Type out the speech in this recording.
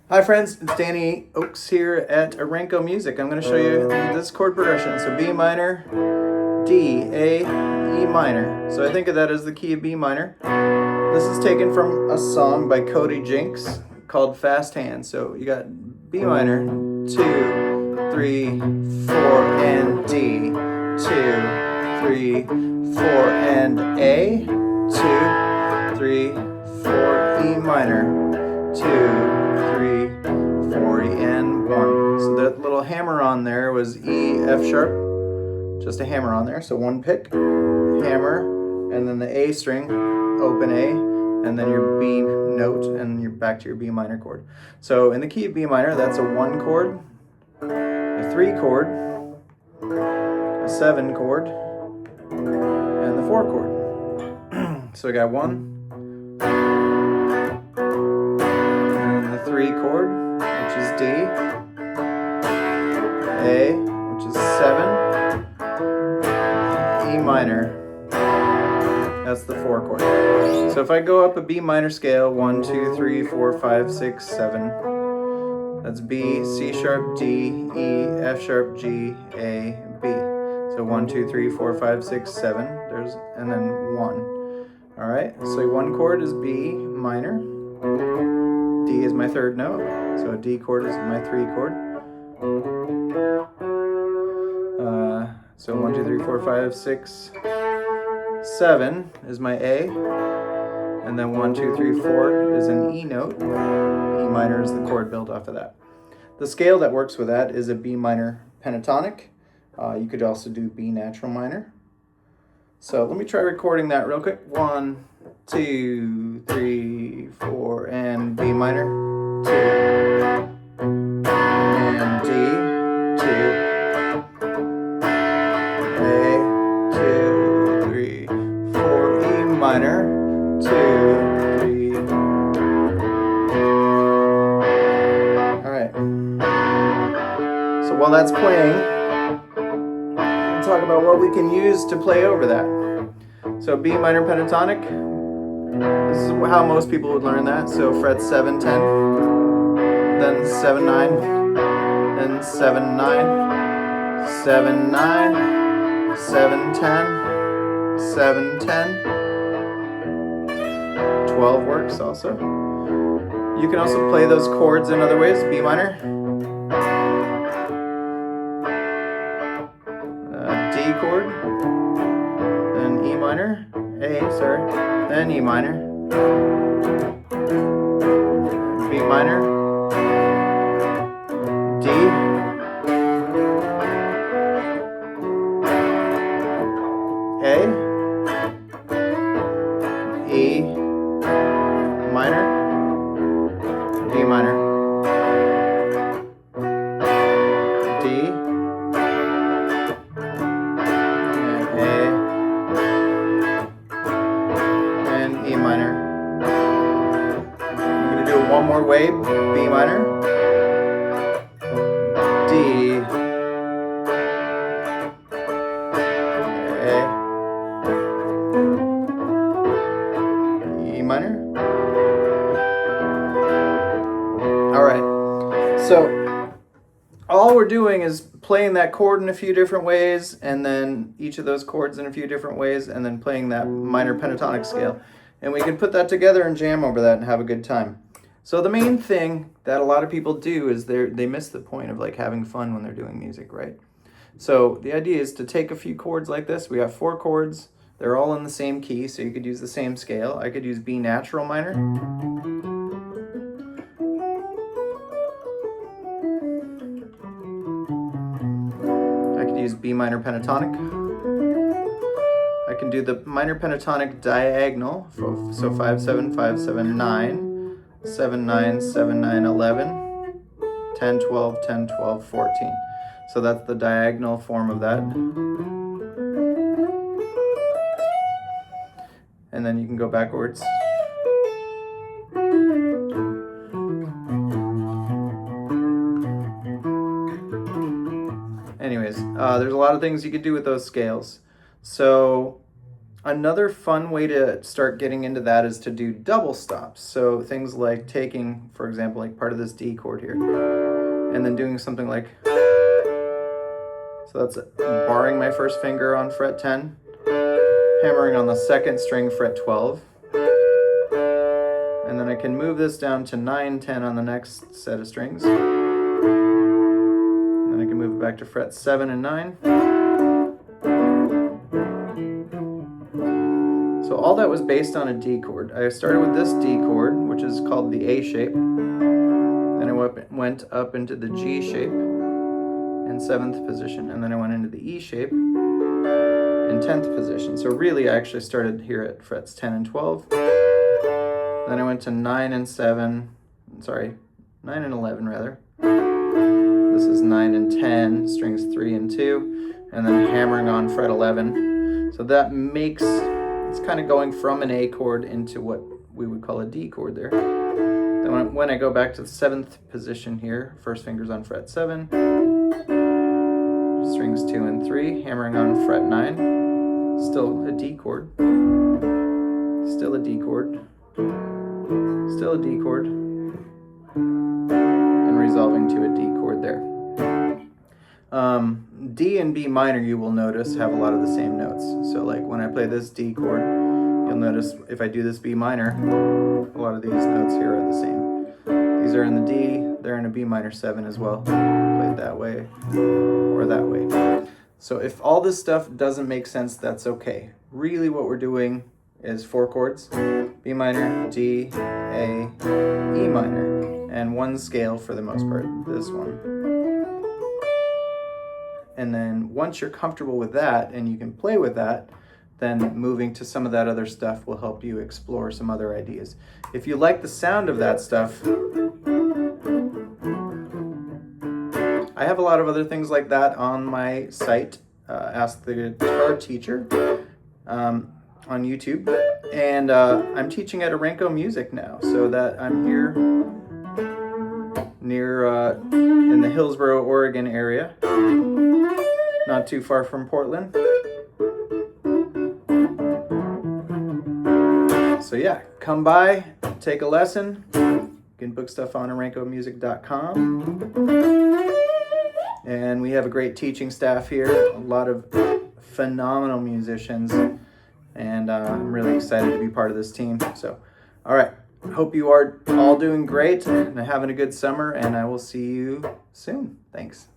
Hi friends, it's Danny Oaks here at Arenco Music. I'm going to show you this chord progression. So B minor, D, A, E minor. So I think of that as the key of B minor. This is taken from a song by Cody, Jinks called Fast Hands. So you got B minor, 2, 3, 4, and D, 2, 3, 4, and A, 2, 3, 4, E minor, 2, 3, 4, E, and 1. So that little hammer on there was E, F sharp, just a hammer on there. So one pick, hammer, and then the A string, open A, and then your B note, and you're back to your B minor chord. So in the key of B minor, that's a 1 chord, a 3 chord, a 7 chord, and the 4 chord. So I got 1, and the 3 chord, which is D, A, which is 7, E minor, that's the 4 chord. So if I go up a B minor scale, 1, 2, 3, 4, 5, 6, 7, that's B, C sharp, D, E, F sharp, G, A, B. So 1, 2, 3, 4, 5, 6, 7, and then 1. All right, so 1 chord is B minor, D is my 3rd note, so a D chord is my 3 chord. So 1, 2, 3, 4, 5, 6, 7 is my A, and then 1, 2, 3, 4 is an E note. E minor is the chord built off of that. The scale that works with that is a B minor pentatonic. You could also do B natural minor. So let me try recording that real quick. 1, 2, 3, 4, and B minor, 2, and D, 2, A, 2, 3, 4, E minor, 2, 3. All right. So while that's playing, we'll talk about what we can use to play over that. So B minor pentatonic, this is how most people would learn that. So fret 7, 10, then 7, 9, then 7, 9, 7, 9, 7, 10, 7, 10. 12 works also. You can also play those chords in other ways. B minor, D chord, then E minor, then E minor, B minor, D, A, E minor, D minor, D, and A, and E minor. I'm going to do it one more way. B minor, D, A, E minor. All right, so all we're doing is playing that chord in a few different ways, and then each of those chords in a few different ways, and then playing that minor pentatonic scale. And we can put that together and jam over that and have a good time. So the main thing that a lot of people do is they miss the point of like having fun when they're doing music, right? So the idea is to take a few chords like this. We have 4 chords. They're all in the same key, so you could use the same scale. I could use B natural minor. I could use B minor pentatonic. I can do the minor pentatonic diagonal, so 5, 7, 5, 7, 9, 7, 9, 7, 9, 11, 10, 12, 10, 12, 14. So that's the diagonal form of that. And then you can go backwards. Anyways, there's a lot of things you could do with those scales. So Another fun way to start getting into that is to do double stops. So things like taking, for example, like part of this D chord here, and then doing something like, so that's barring my first finger on fret 10, hammering on the second string, fret 12, and then I can move this down to 9, 10 on the next set of strings. And then I can move it back to fret 7 and 9. So all that was based on a D chord. I started with this D chord, which is called the A shape. Then I went up into the G shape in 7th position, and then I went into the E shape in 10th position. So really I actually started here at frets 10 and 12. Then I went to 9 and 7, 9 and 11 rather. This is 9 and 10, strings 3 and 2, and then hammering on fret 11. So that makes, it's kind of going from an A chord into what we would call a D chord there. Then when I go back to the 7th position here, first finger's on fret 7, strings 2 and 3, hammering on fret 9, still a D chord, still a D chord, still a D chord, and resolving to a D chord there. D and B minor, you will notice, have a lot of the same notes. So like when I play this D chord, you'll notice if I do this B minor, a lot of these notes here are the same. These are in the D, they're in a B minor 7 as well. Played that way or that way. So if all this stuff doesn't make sense, that's okay. Really what we're doing is 4 chords, B minor, D, A, E minor, and one scale for the most part, this one. And then once you're comfortable with that and you can play with that, then moving to some of that other stuff will help you explore some other ideas. If you like the sound of that stuff, I have a lot of other things like that on my site, Ask the Guitar Teacher, on YouTube. And I'm teaching at Arenco Music now, so that I'm here near in the Hillsboro, Oregon area, not too far from Portland. So yeah, come by, take a lesson. You can book stuff on arencomusic.com. And we have a great teaching staff here, a lot of phenomenal musicians, and I'm really excited to be part of this team. So, all right, hope you are all doing great and having a good summer, and I will see you soon. Thanks.